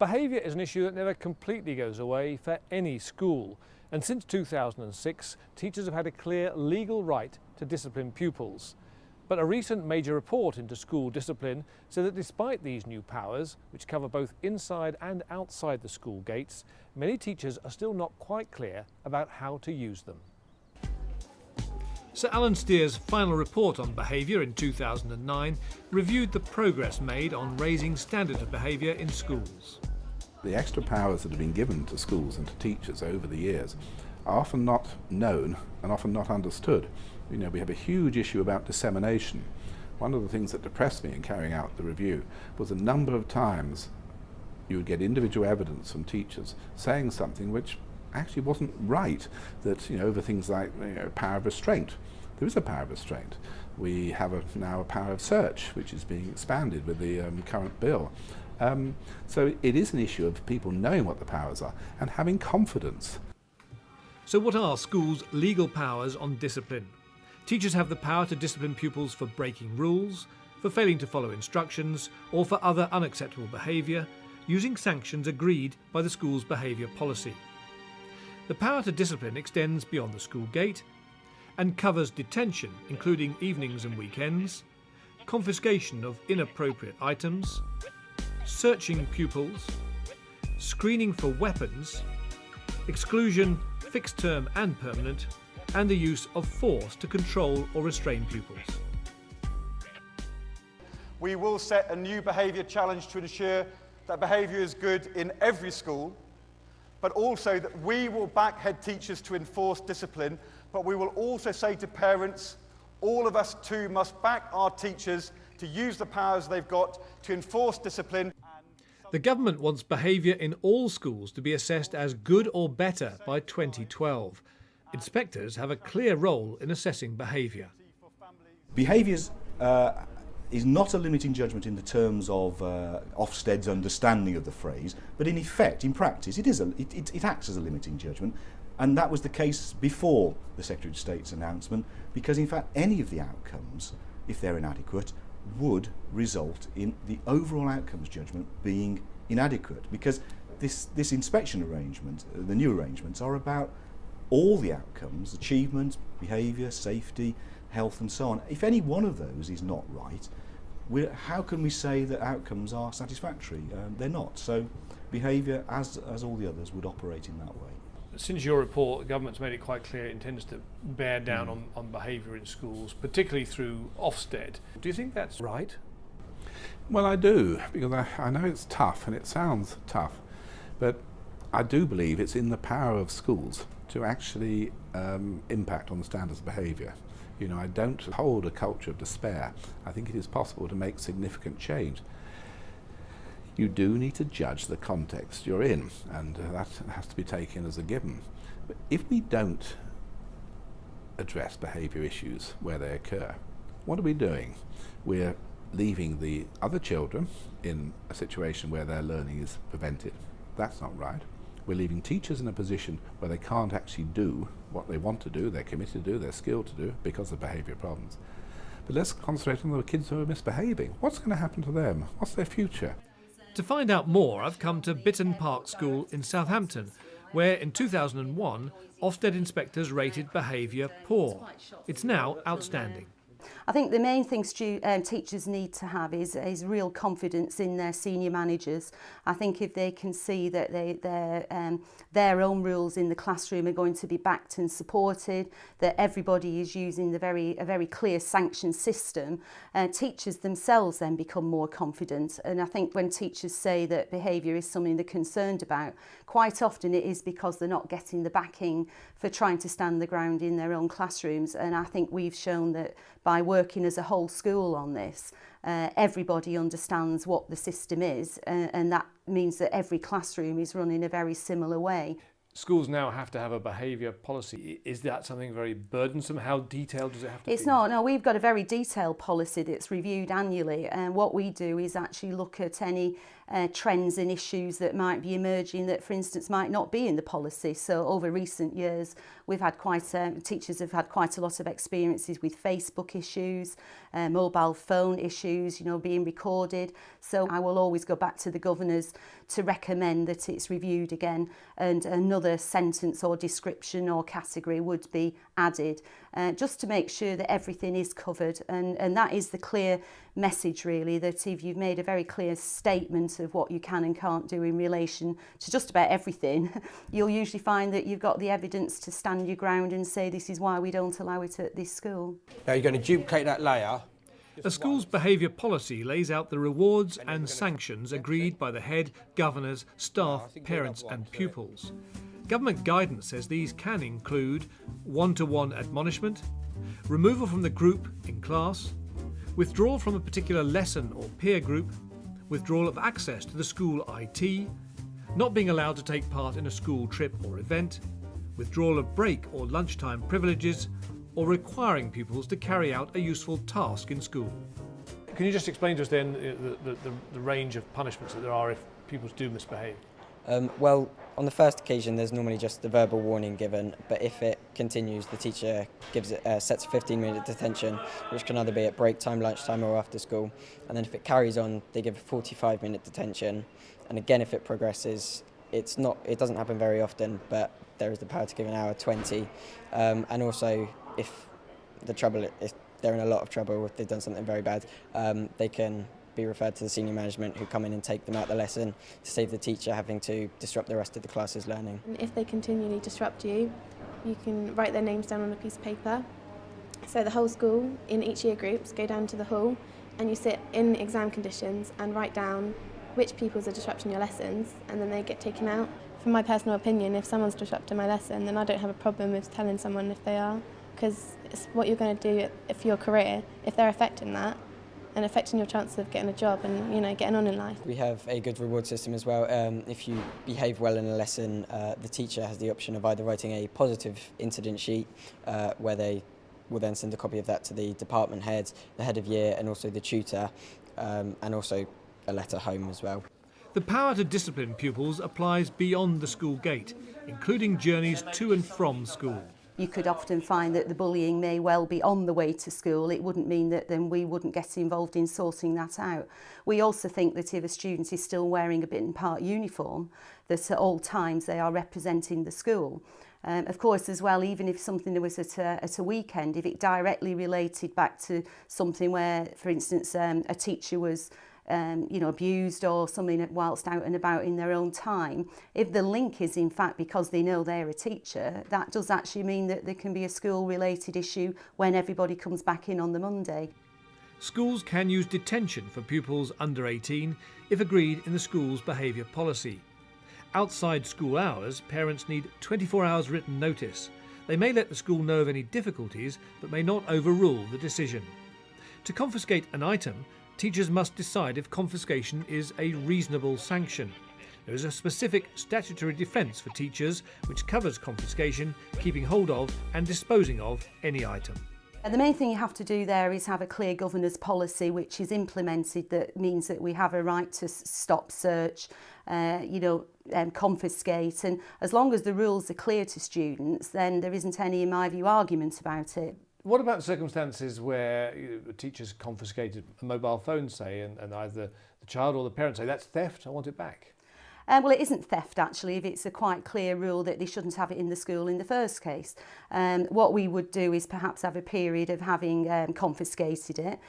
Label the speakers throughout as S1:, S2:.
S1: Behaviour is an issue that never completely goes away for any school. And since 2006, teachers have had a clear legal right to discipline pupils. But a recent major report into school discipline said that despite these new powers, which cover both inside and outside the school gates, many teachers are still not quite clear about how to use them. Sir Alan Steer's final report on behaviour in 2009 reviewed the progress made on raising standards of behaviour in schools.
S2: The extra powers that have been given to schools and to teachers over the years are often not known and often not understood. You know, we have a huge issue about dissemination. One of the things that depressed me in carrying out the review was a number of times you would get individual evidence from teachers saying something which actually wasn't right, that, you know, over things like, you know, power of restraint. There is a power of restraint. We have now a power of search, which is being expanded with the current bill. So it is an issue of people knowing what the powers are and having confidence.
S1: So what are schools' legal powers on discipline? Teachers have the power to discipline pupils for breaking rules, for failing to follow instructions, or for other unacceptable behaviour, using sanctions agreed by the school's behaviour policy. The power to discipline extends beyond the school gate and covers detention, including evenings and weekends, confiscation of inappropriate items, searching pupils, screening for weapons, exclusion, fixed term and permanent, and the use of force to control or restrain pupils.
S3: We will set a new behaviour challenge to ensure that behaviour is good in every school, but also that we will back head teachers to enforce discipline, but we will also say to parents, all of us too must back our teachers to use the powers they've got to enforce discipline.
S1: The government wants behaviour in all schools to be assessed as good or better by 2012. Inspectors have a clear role in assessing behaviour.
S4: Behaviour is not a limiting judgment in the terms of Ofsted's understanding of the phrase, but in effect, in practice, it acts as a limiting judgment, and that was the case before the Secretary of State's announcement, because in fact any of the outcomes, if they're inadequate, would result in the overall outcomes judgment being inadequate, because this inspection arrangement, the new arrangements, are about all the outcomes, achievement, behaviour, safety, health and so on. If any one of those is not right, how can we say that outcomes are satisfactory? They're not. So behaviour, as all the others, would operate in that way.
S1: Since your report, the government's made it quite clear it intends to bear down on behaviour in schools, particularly through Ofsted. Do you think that's right?
S2: Well, I do, because I know it's tough and it sounds tough, but I do believe it's in the power of schools to actually impact on the standards of behaviour. You know, I don't hold a culture of despair. I think it is possible to make significant change. You do need to judge the context you're in, and that has to be taken as a given. But if we don't address behaviour issues where they occur, what are we doing? We're leaving the other children in a situation where their learning is prevented. That's not right. We're leaving teachers in a position where they can't actually do what they want to do, they're committed to do, they're skilled to do because of behaviour problems. But let's concentrate on the kids who are misbehaving. What's going to happen to them? What's their future?
S1: To find out more, I've come to Bitton Park School in Southampton, where in 2001, Ofsted inspectors rated behaviour poor. It's now outstanding.
S5: I think the main thing teachers need to have is real confidence in their senior managers. I think if they can see that their own rules in the classroom are going to be backed and supported, that everybody is using a very clear sanction system, teachers themselves then become more confident. And I think when teachers say that behaviour is something they're concerned about, quite often it is because they're not getting the backing for trying to stand the ground in their own classrooms. And I think we've shown that by working as a whole school on this, everybody understands what the system is, and that means that every classroom is run in a very similar way.
S1: Schools now have to have a behaviour policy. Is that something very burdensome? How detailed does it have to be?
S5: It's not. No, we've got a very detailed policy that's reviewed annually, and what we do is actually look at any trends and issues that might be emerging that, for instance, might not be in the policy. So over recent years, we've had teachers have had quite a lot of experiences with Facebook issues, mobile phone issues, being recorded. So I will always go back to the governors to recommend that it's reviewed again, and another sentence or description or category would be added, just to make sure that everything is covered. And that is the clear message, really, that if you've made a very clear statement of what you can and can't do in relation to just about everything, you'll usually find that you've got the evidence to stand your ground and say this is why we don't allow it at this school.
S6: Now you're going to duplicate that layer.
S1: A school's behaviour policy lays out the rewards and sanctions agreed by the head, governors, staff, parents and pupils. Government guidance says these can include one-to-one admonishment, removal from the group in class, withdrawal from a particular lesson or peer group, withdrawal of access to the school IT, not being allowed to take part in a school trip or event, withdrawal of break or lunchtime privileges, or requiring pupils to carry out a useful task in school.
S7: Can you just explain to us then the range of punishments that there are if pupils do misbehave?
S8: Well, on the first occasion there's normally just a verbal warning given, but if it continues the teacher sets a 15-minute detention, which can either be at break time, lunchtime or after school, and then if it carries on they give a 45-minute detention, and again if it progresses, it doesn't happen very often, but there is the power to give an hour 20, and also if they're in a lot of trouble, if they've done something very bad, they can be referred to the senior management, who come in and take them out the lesson to save the teacher having to disrupt the rest of the class's learning.
S9: And if they continually disrupt you, you can write their names down on a piece of paper. So the whole school, in each year groups, go down to the hall and you sit in exam conditions and write down which pupils are disrupting your lessons, and then they get taken out. From my personal opinion, if someone's disrupting my lesson, then I don't have a problem with telling someone if they are, because it's what you're going to do for your career. If they're affecting that and affecting your chances of getting a job and getting on in life.
S8: We have a good reward system as well. If you behave well in a lesson, the teacher has the option of either writing a positive incident sheet, where they will then send a copy of that to the department head, the head of year and also the tutor, and also a letter home as well.
S1: The power to discipline pupils applies beyond the school gate, including journeys to and from school.
S5: You could often find that the bullying may well be on the way to school. It wouldn't mean that then we wouldn't get involved in sorting that out. We also think that if a student is still wearing a bit and part uniform, that at all times they are representing the school. Of course, as well, even if something was at a weekend, if it directly related back to something where, for instance, a teacher was abused or something whilst out and about in their own time, if the link is in fact because they know they're a teacher, that does actually mean that there can be a school-related issue when everybody comes back in on the Monday.
S1: Schools can use detention for pupils under 18 if agreed in the school's behaviour policy. Outside school hours, parents need 24 hours written notice. They may let the school know of any difficulties, but may not overrule the decision. To confiscate an item, teachers must decide if confiscation is a reasonable sanction. There is a specific statutory defence for teachers which covers confiscation, keeping hold of and disposing of any item.
S5: And the main thing you have to do there is have a clear governor's policy which is implemented, that means that we have a right to stop, search, confiscate, and as long as the rules are clear to students, then there isn't any, in my view, argument about it.
S7: What about circumstances where teachers confiscated a mobile phone, say, and either the child or the parent say, that's theft, I want it back?
S5: Well, it isn't theft, actually, if it's a quite clear rule that they shouldn't have it in the school in the first case. What we would do is perhaps have a period of having confiscated it.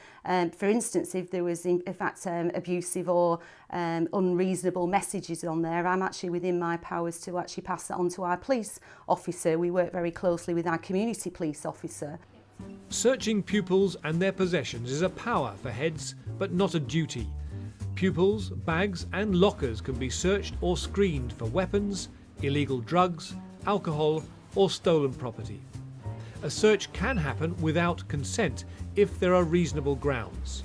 S5: For instance, if there was, in fact, abusive or unreasonable messages on there, I'm actually within my powers to actually pass that on to our police officer. We work very closely with our community police officer.
S1: Searching pupils and their possessions is a power for heads, but not a duty. Pupils, bags and lockers can be searched or screened for weapons, illegal drugs, alcohol or stolen property. A search can happen without consent if there are reasonable grounds.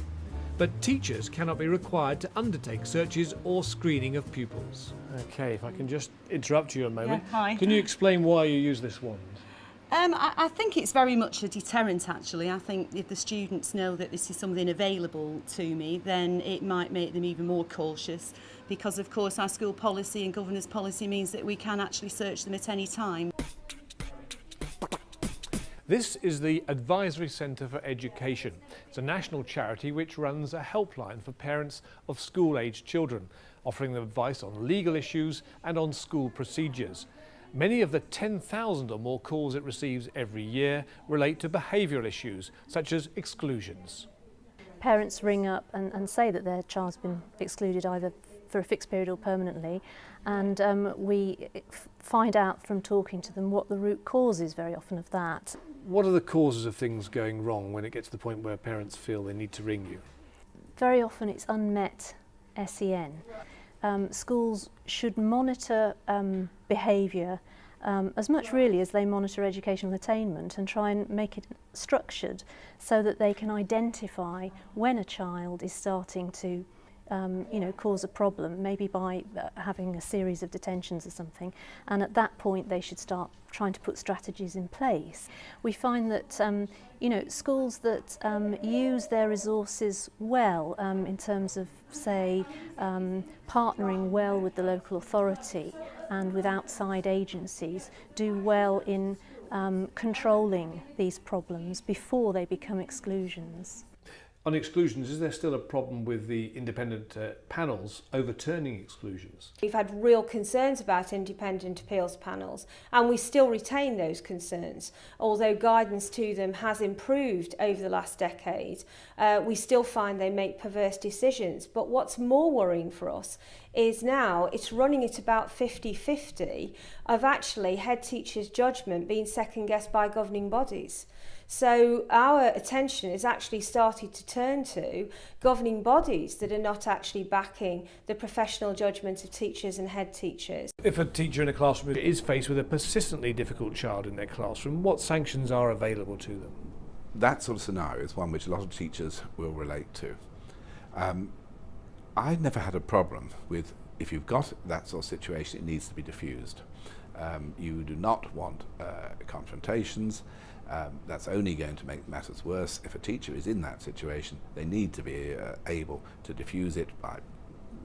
S1: But teachers cannot be required to undertake searches or screening of pupils.
S7: Okay, if I can just interrupt you a moment.
S5: Yeah, hi.
S7: Can you explain why you use this wand?
S5: I think it's very much a deterrent, actually. I think if the students know that this is something available to me, then it might make them even more cautious, because of course our school policy and governor's policy means that we can actually search them at any time.
S1: This is the Advisory Centre for Education. It's a national charity which runs a helpline for parents of school-aged children, offering them advice on legal issues and on school procedures. Many of the 10,000 or more calls it receives every year relate to behavioural issues, such as exclusions.
S10: Parents ring up and say that their child's been excluded either for a fixed period or permanently, and we find out from talking to them what the root cause is very often of that.
S1: What are the causes of things going wrong when it gets to the point where parents feel they need to ring you?
S10: Very often it's unmet SEN. Schools should monitor behaviour as much really as they monitor educational attainment, and try and make it structured so that they can identify when a child is starting to cause a problem, maybe by having a series of detentions or something, and at that point they should start trying to put strategies in place. We find that schools that use their resources well, in terms of, say, partnering well with the local authority and with outside agencies, do well in controlling these problems before they become exclusions.
S1: On exclusions, is there still a problem with the independent panels overturning exclusions?
S11: We've had real concerns about independent appeals panels, and we still retain those concerns. Although guidance to them has improved over the last decade, we still find they make perverse decisions. But what's more worrying for us is now it's running at about 50-50 of actually head teachers' judgment being second-guessed by governing bodies. So our attention is actually started to turn to governing bodies that are not actually backing the professional judgment of teachers and head teachers.
S1: If a teacher in a classroom is faced with a persistently difficult child in their classroom, what sanctions are available to them?
S2: That sort of scenario is one which a lot of teachers will relate to. I never had a problem with, if you've got that sort of situation, it needs to be diffused. You do not want confrontations. That's only going to make matters worse. If a teacher is in that situation, they need to be able to diffuse it by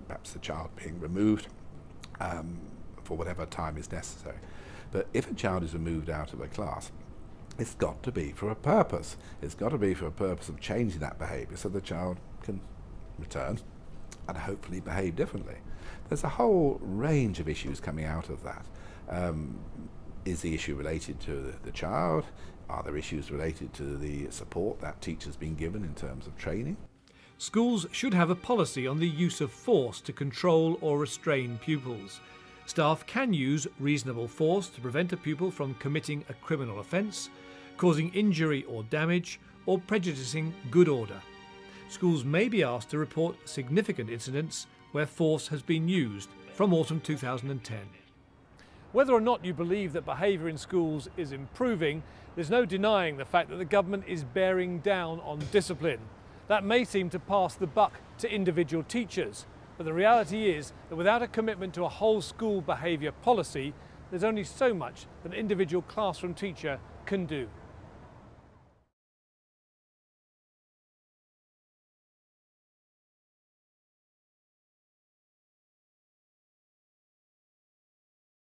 S2: perhaps the child being removed for whatever time is necessary. But if a child is removed out of a class, it's got to be for a purpose. It's got to be for a purpose of changing that behaviour so the child can return and hopefully behave differently. There's a whole range of issues coming out of that. Is the issue related to the child? Are there issues related to the support that teacher's been given in terms of training?
S1: Schools should have a policy on the use of force to control or restrain pupils. Staff can use reasonable force to prevent a pupil from committing a criminal offence, causing injury or damage, or prejudicing good order. Schools may be asked to report significant incidents where force has been used from autumn 2010. Whether or not you believe that behaviour in schools is improving, there's no denying the fact that the government is bearing down on discipline. That may seem to pass the buck to individual teachers, but the reality is that without a commitment to a whole school behaviour policy, there's only so much that an individual classroom teacher can do.